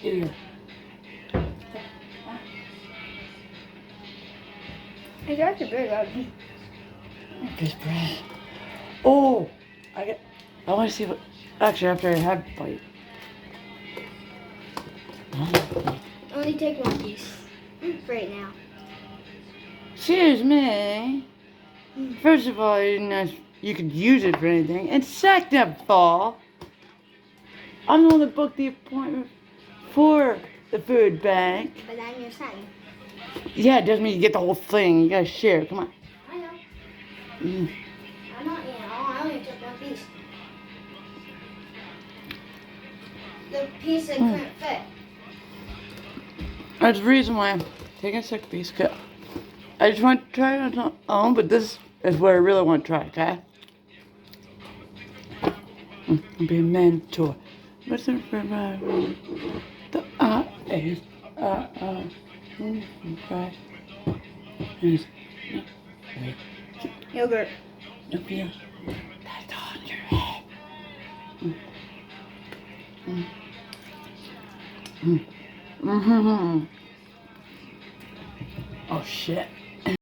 Here. It's actually very good. Fish bread. Oh, I want to see what. Actually, after I have a bite. Only take one piece. Right now. Excuse me. First of all, you could use it for anything. And second of all, I'm the one that booked the appointment for the food bank. But I'm your son. Yeah, it doesn't mean you get the whole thing. You gotta share. Come on. I know. Mm. I'm not eating all. I only took one piece. The piece that couldn't fit. That's the reason why I'm taking a sick piece. Cause I just want to try it on my own, but this is what I really want to try, okay? Be a mentor. What's the the is okay. Yogurt. That's on your head. Mm-hmm. Oh shit.